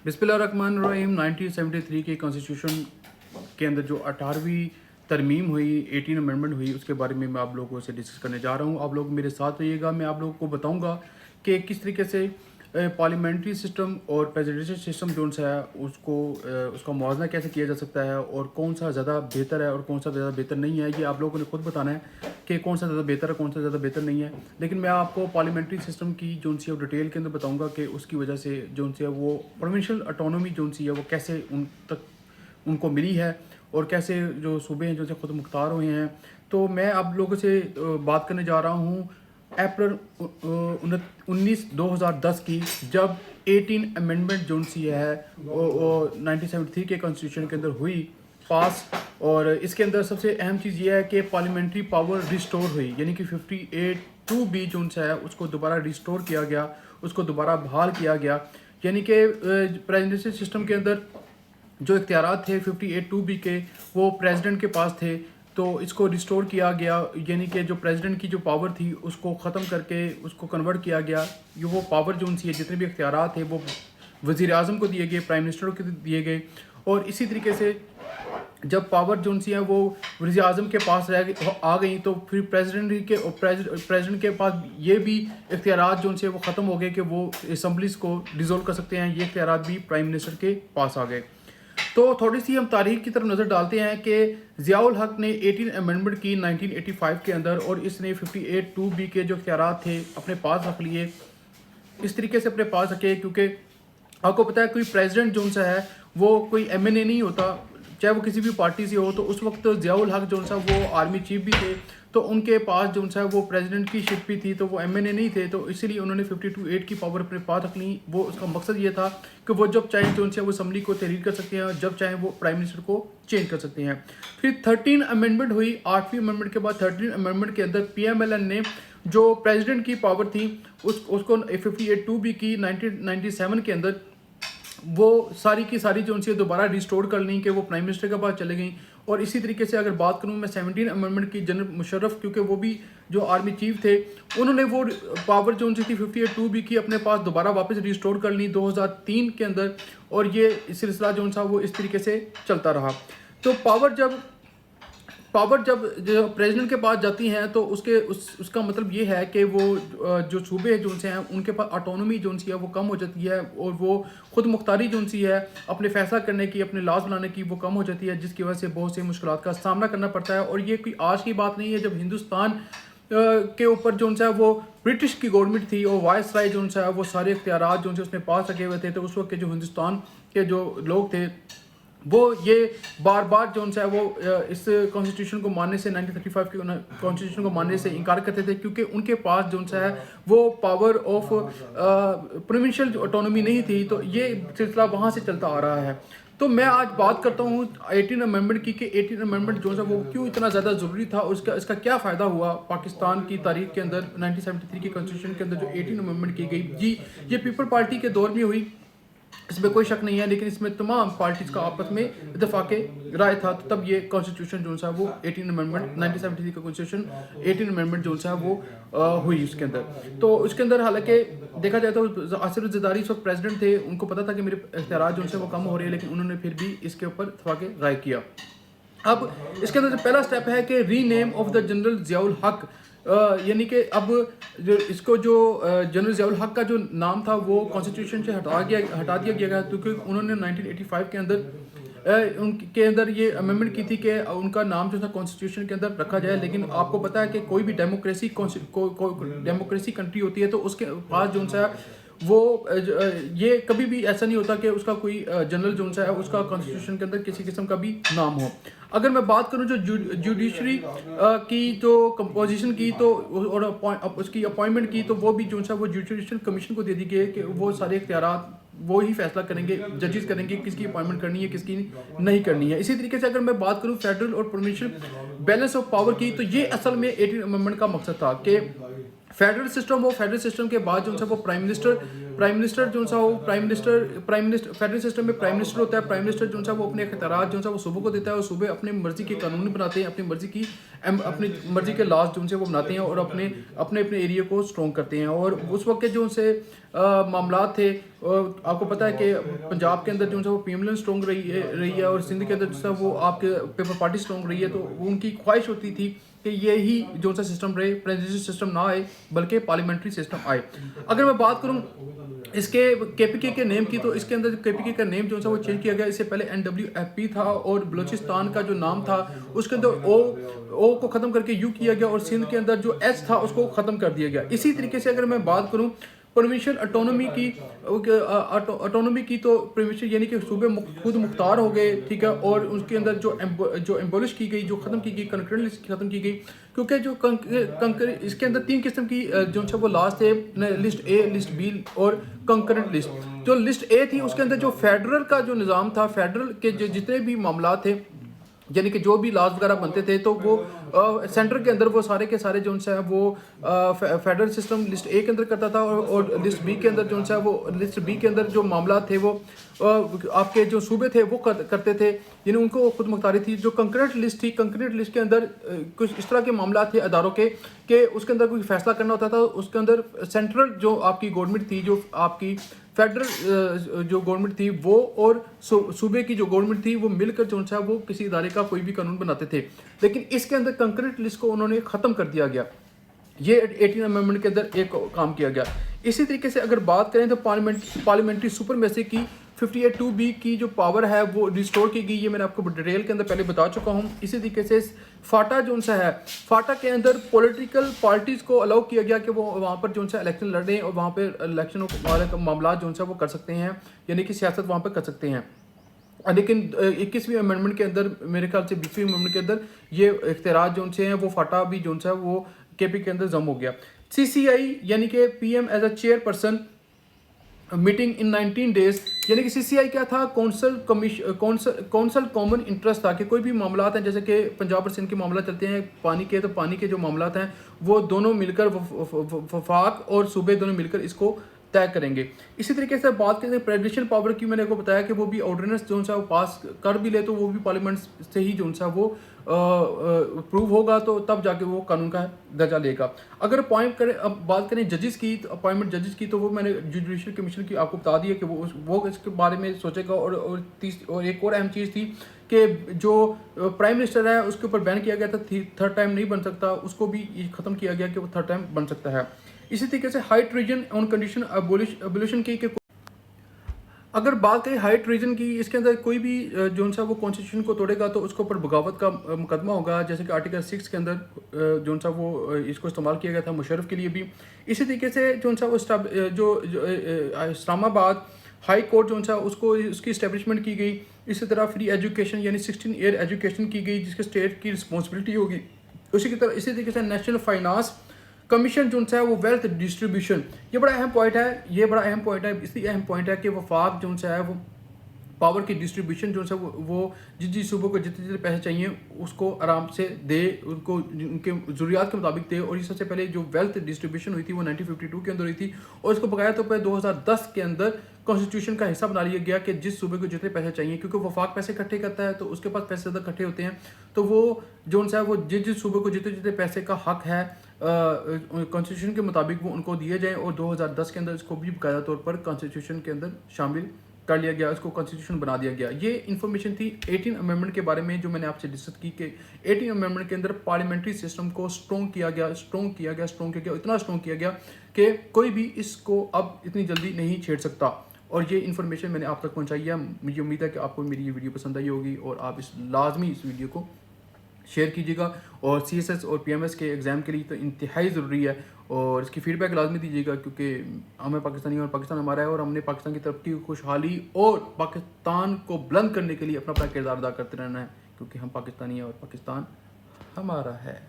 बिस्मिल्लाहिर्रहमानिर्रहीम। 1973 के कॉन्स्टिट्यूशन के अंदर जो 18वीं तरमीम हुई, 18 अमेंडमेंट हुई, उसके बारे में मैं आप लोगों से डिस्कस करने जा रहा हूँ। आप लोग मेरे साथ रहिएगा। मैं आप लोगों को बताऊँगा कि किस तरीके से पार्लियामेंट्री सिस्टम और प्रेसिडेंशियल सिस्टम जो सा है उसका मुआवजा कैसे किया जा सकता है और कौन सा ज़्यादा बेहतर है और कौन सा ज़्यादा बेहतर नहीं है। ये आप लोगों ने खुद बताना है कि कौन सा ज़्यादा बेहतर है, कौन सा ज़्यादा बेहतर नहीं है। लेकिन मैं आपको पार्लियामेंट्री सिस्टम की जो सी है डिटेल के अंदर बताऊंगा कि उसकी वजह से जो सी है वो प्रोविंशियल ऑटोनॉमी जो सी है वो कैसे उन तक उनको मिली है और कैसे जो सूबे हैं जो से खुद मुख्तार हुए हैं। तो मैं आप लोगों से बात करने जा रहा हूँ अप्रैल 19/2010 की, जब 18 अमेंडमेंट जो सी है वो 1973 के कॉन्स्टिट्यूशन के अंदर हुई पास। और इसके अंदर सबसे अहम चीज़ ये है कि पार्लियामेंट्री पावर रिस्टोर हुई, यानी कि 58(2)B जो सा है उसको दोबारा रिस्टोर किया गया, उसको दोबारा बहाल किया गया। यानी कि प्रेसिडेंशियल सिस्टम के अंदर जो इख्तियारात थे 58(2)B के वो प्रेसिडेंट के पास थे, तो इसको रिस्टोर किया गया। यानी कि जो प्रेसिडेंट की जो पावर थी उसको ख़त्म करके उसको कन्वर्ट किया गया। ये वो पावर जो उनसी है, जितने भी इख्तियारात थे वो वज़ीर आज़म को दिए गए, प्राइम मिनिस्टर को दिए गए। और इसी तरीके से जब पावर जो उनसी है वो वज़ीर आज़म के पास आ गई, तो फिर प्रेसिडेंट के पास ये भी इख्तियारात जो उनसे वो ख़त्म हो गए कि वो असम्बलीज़ को डिज़ोल्व कर सकते हैं। ये इख्तियारात भी प्राइम मिनिस्टर के पास आ गए। तो थोड़ी सी हम तारीख की तरफ नज़र डालते हैं कि ज़ियाउल हक ने 18 अमेंडमेंट की 1985 के अंदर, और इसने 58(2)B के जो इख्तियारात थे अपने पास रख लिए। इस तरीके से अपने पास रखे क्योंकि आपको पता है कोई प्रेसिडेंट जो सा है वो कोई MNA नहीं होता, चाहे वो किसी भी पार्टी से हो। तो उस वक्त ज़ियाउल हक जो सा वो आर्मी चीफ भी थे, तो उनके पास जो सा वो प्रेसिडेंट की शिप भी थी, तो वो MNA नहीं थे। तो इसीलिए उन्होंने 52(8) की पावर अपने पास रख ली। वो उसका मकसद ये था कि वो जब चाहें जो उनसे वो असम्बली को तहरीर कर सकते हैं और जब चाहें वो प्राइम मिनिस्टर को चेंज कर सकते हैं। फिर 13 अमेंडमेंट हुई। 8वीं अमेंडमेंट के बाद 13 अमेंडमेंट के अंदर PMLN ने जो प्रेसिडेंट की पावर थी उसको 58(2)B की 1997 के अंदर वो सारी की सारी जो उनसे दोबारा रिस्टोर कर ली कि वो प्राइम मिनिस्टर के पास चले गई। और इसी तरीके से अगर बात करूं मैं 17 अमेंडमेंट की, जनरल मुशर्रफ क्योंकि वो भी जो आर्मी चीफ थे, उन्होंने वो पावर जो उनसे थी 58(2)B की अपने पास दोबारा वापस रिस्टोर कर ली 2003 के अंदर। और ये सिलसिला जो था वो इस तरीके से चलता रहा। तो पावर जब जो प्रेसिडेंट के पास जाती हैं तो उसका मतलब ये है कि वो जो सूबे जो उनसे हैं उनके पास ऑटोनॉमी जो उनसी है वो कम हो जाती है, और वो खुद मुख्तारी जो उनसी है अपने फैसला करने की, अपने लॉज बनाने की वो कम हो जाती है, जिसकी वजह से बहुत सी मुश्किलात का सामना करना पड़ता है। और ये कोई आज की बात नहीं है। जब हिंदुस्तान के ऊपर जो उनसा है वो ब्रिटिश की गवर्नमेंट थी और वाइस राय जो उनसा है वो सारे इख्तियारात जो उनसे उसने पास रखे हुए थे, तो उस वक्त के जो हिंदुस्तान के जो लोग थे वो ये बार बार जो उनसे है वो इस कॉन्स्टिट्यूशन को मानने से 1935 के कॉन्स्टिट्यूशन को मानने से इनकार करते थे, क्योंकि उनके पास जो उनसे है वो पावर ऑफ प्रोविंशियल ऑटोनॉमी नहीं थी। तो ये सिलसिला वहाँ से चलता आ रहा है। तो मैं आज बात करता हूँ 18 अमेंडमेंट की कि 18 अमेंडमेंट जो है वो क्यों इतना ज़्यादा ज़रूरी था और इसका क्या फ़ायदा हुआ पाकिस्तान की तारीख के अंदर। 1973 की कॉन्स्टिट्यूशन के अंदर जो 18 अमेंडमेंट की गई जी, ये पीपल पार्टी के दौर में हुई, इसमें कोई शक नहीं है। लेकिन इसमें तमाम पार्टीज का आपस में इत्तेफाक राय था, तो तब ये कॉन्स्टिट्यूशन जो सा वो 18 अमेंडमेंट 1973 का कॉन्स्टिट्यूशन 18 अमेंडमेंट जो सा वो हुई उसके अंदर। तो उसके अंदर हालांकि देखा जाए तो आसिफ ज़रदारी इस वक्त प्रेसिडेंट थे, उनको पता था कि मेरे इख्तियार जो उनसे वो कम हो रही है, लेकिन उन्होंने फिर भी इसके ऊपर इत्तेफाक राय किया। अब इसके अंदर जो पहला स्टेप है कि rename of the general Ziaul हक, यानी कि अब जो इसको जो जनरल ज़ियाउल हक का जो नाम था वो कॉन्स्टिट्यूशन से हटा दिया गया, क्योंकि उन्होंने 1985 के अंदर उनके अंदर ये अमेंडमेंट की थी कि उनका नाम जो था कॉन्स्टिट्यूशन के अंदर रखा जाए। लेकिन आपको पता है कि कोई भी डेमोक्रेसी कंट्री होती है तो उसके पास जो सा वो ये कभी भी ऐसा नहीं होता कि उसका कोई जनरल जो सा है उसका कॉन्स्टिट्यूशन के अंदर किसी किस्म का भी नाम हो। अगर मैं बात करूं जो जुडिशरी की जो कंपोजिशन की तो और उसकी अपॉइंटमेंट की, तो वो भी जो सा वो जुडिशल कमीशन को दे दी गई कि वो सारे इख्तियारात वो ही फैसला करेंगे, जजेस करेंगे किसकी अपॉइंटमेंट करनी है किसकी नहीं करनी है। इसी तरीके से अगर मैं बात करूं फेडरल और प्रोविंशियल बैलेंस ऑफ पावर की, तो ये असल में 18 अमेंडमेंट का मकसद था कि फेडरल सिस्टम हो, फेडरल सिस्टम के बाद जो है वो प्राइम मिनिस्टर जो सा हो, प्राइम मिनिस्टर फेडरल सिस्टम में प्राइम मिनिस्टर होता है। प्राइम मिनिस्टर जो है वो अपने इख्तियारात जो है वो सूबों को देता है और सूबे अपनी मर्जी के कानून बनाते हैं, अपनी मर्जी के लॉज जो है वो बनाते हैं और अपने अपने अपने एरिया को स्ट्रॉन्ग करते हैं। और उस वक्त के जो उनसे मामला थे, आपको पता है कि पंजाब के अंदर जो है वो पीएमएल स्ट्रॉन्ग रही है और सिंध के अंदर जो है वो आपके पेपर पार्टी स्ट्रॉन्ग रही है। तो उनकी ख्वाहिश होती थी कि यही जो सा सिस्टम रहे, प्रेसिडेंशियल सिस्टम ना आए बल्कि पार्लियामेंट्री सिस्टम आए। अगर मैं बात करूं इसके केपीके के नेम की, तो इसके अंदर केपीके का नेम जो है वो चेंज किया गया। इससे पहले एनडब्ल्यूएफपी था और बलूचिस्तान का जो नाम था उसके अंदर ओ को ख़त्म करके यू किया गया और सिंध के अंदर जो एच था उसको ख़त्म कर दिया गया। इसी तरीके से अगर मैं बात करूं प्रोविंशियल ऑटोनॉमी की तो प्रोविंशियल यानी कि सूबे खुद मुख्तार हो गए, ठीक है। और उसके अंदर जो एम्बोलिश की गई, जो ख़त्म की गई, कंकरेंट लिस्ट ख़त्म की गई, क्योंकि जो इसके अंदर 3 किस्म की जो है वो लास्ट थे, लिस्ट ए, लिस्ट बी और कंकरेंट लिस्ट। जो लिस्ट ए थी उसके अंदर जो फेडरल का जो निज़ाम था, फेडरल के जो जितने भी मामला थे यानी कि जो भी लॉज वगैरह बनते थे तो वो सेंटर के अंदर वो सारे के सारे जो है वो फेडरल सिस्टम लिस्ट ए के अंदर करता था और लिस्ट बी के अंदर जो है वो लिस्ट बी के अंदर जो मामला थे वो आपके जो सूबे थे वो करते थे, यानी उनको खुद मुख्तारी थी। जो कंकरेंट लिस्ट थी, कंकरेंट लिस्ट के अंदर कुछ इस तरह के मामला थे अदारों के कि उसके अंदर कोई फैसला करना होता था। उसके अंदर सेंट्रल जो आपकी गवर्नमेंट थी, जो आपकी फेडरल जो गवर्नमेंट थी वो और सूबे की जो गवर्नमेंट थी वो मिलकर जो है वो किसी इदारे का कोई भी कानून बनाते थे। लेकिन इसके अंदर कंकरेंट लिस्ट को उन्होंने ख़त्म कर दिया गया। ये 18 अमेंडमेंट के अंदर एक काम किया गया। इसी तरीके से अगर बात करें तो पार्लियामेंट्री सुपरमेसी की 58(2)B की जो पावर है वो रिस्टोर की गई। ये मैंने आपको डिटेल के अंदर पहले बता चुका हूँ। इसी तरीके से फाटा जो सा है, फाटा के अंदर पॉलिटिकल पार्टीज़ को अलाउ किया गया कि वो वहाँ पर जो सा इलेक्शन लड़ें और वहाँ पर इलेक्शन वाले मामला जो सा वो कर सकते हैं, यानी कि सियासत वहाँ पर कर सकते हैं। लेकिन 21वीं अमेंडमेंट के अंदर, मेरे ख्याल से 20वीं अमेंडमेंट के अंदर ये इख्तियारात जो से हैं वो फाटा भी जो है वो केपी के अंदर जम हो गया। सीसीआई यानी कि PM as a chairperson meeting in 19 days, यानी कि सीसीआई क्या था, कौंसल कॉमन इंटरेस्ट था कि कोई भी मामला हैं जैसे कि पंजाब और सिंध के मामला चलते हैं पानी के, तो पानी के जो मामला हैं वो दोनों मिलकर वफाक और सूबे दोनों मिलकर इसको तय करेंगे। इसी तरीके से बात करें प्रेसिडेंशियल पावर की, मैंने आपको बताया कि वो भी ऑर्डिनेंस जो है वो पास कर भी ले तो वो भी पार्लियामेंट से ही जो है वो अप्रूव होगा, तो तब जाके वो कानून का दर्जा लेगा। अगर अब बात करें जजेस की, तो अपॉइंटमेंट जजेस की, तो वो मैंने जुडिशल कमीशन की आपको बता दी है कि वो इसके बारे में सोचेगा। और एक और अहम चीज़ थी कि जो प्राइम मिनिस्टर है उसके ऊपर बैन किया गया था, 3rd टाइम नहीं बन सकता, उसको भी ख़त्म किया गया कि वो 3rd टाइम बन सकता है। इसी तरीके से high treason on condition abolition की कि अगर बात करें हाई ट्रीजन की, इसके अंदर कोई भी जो सा वो कॉन्स्टिट्यूशन को तोड़ेगा तो उसके ऊपर बगावत का मुकदमा होगा, जैसे कि आर्टिकल 6 के अंदर जो सा वो इसको इस्तेमाल किया गया था मुशर्रफ के लिए भी। इसी तरीके से जो सा वो जो इस्लामाबाद हाई कोर्ट जो सा उसकी इस्टेब्लिशमेंट की गई। इसी तरह फ्री एजुकेशन यानी 16 ईयर एजुकेशन की गई जिसके स्टेट की रिस्पॉन्सिबिलिटी होगी। इसी तरीके से नेशनल फाइनेंस कमीशन जो है वो वेल्थ डिस्ट्रीब्यूशन, ये बड़ा अहम पॉइंट है। इसलिए अहम पॉइंट है कि वफाक जो है वो पावर की डिस्ट्रीब्यूशन जो है वो जिस सूबों को जितने जितने पैसे चाहिए उसको आराम से दे, उनको उनके ज़रूरियात के मुताबिक दे। और ये सबसे पहले जो वेल्थ डिस्ट्रीब्यूशन हुई थी वो 1952 के अंदर हुई थी और इसको बकाया तौर पर 2010 के अंदर कॉन्स्टिट्यूशन का हिस्सा बना लिया गया कि जिस सूबे को जितने पैसे चाहिए, क्योंकि वफाक पैसे इकट्ठे करता है तो उसके पास पैसे ज़्यादा इकट्ठे होते हैं, तो वो जो है वो जिस सूबे को जितने जितने पैसे का हक है कॉन्स्टिट्यूशन के मुताबिक वो उनको दिए जाएँ। और 2010 के अंदर इसको भी बाकायदा तौर पर कॉन्स्टिट्यूशन के अंदर शामिल कर लिया गया, उसको कॉन्स्टिट्यूशन बना दिया गया। ये इन्फॉर्मेशन थी 18 अमेंडमेंट के बारे में जो मैंने आपसे डिस्कस की कि 18 अमेंडमेंट के अंदर पार्लियामेंट्री इतना स्ट्रॉन्ग किया गया कि कोई भी इसको अब इतनी जल्दी नहीं छेड़ सकता। और ये इन्फॉर्मेशन मैंने आप तक पहुंचाई है। मुझे उम्मीद है कि आपको मेरी ये वीडियो पसंद आई होगी और आप लाजमी इस वीडियो को शेयर कीजिएगा। और CSS और PMS के एग्ज़ाम के लिए तो इंतहाई ज़रूरी है और इसकी फ़ीडबैक लाजमी दीजिएगा, क्योंकि हमें पाकिस्तानी और पाकिस्तान हमारा है और हमने पाकिस्तान की तरक्की, खुशहाली और पाकिस्तान को बुलंद करने के लिए अपना किरदार अदा करते रहना है, क्योंकि हम पाकिस्तानी हैं और पाकिस्तान हमारा है।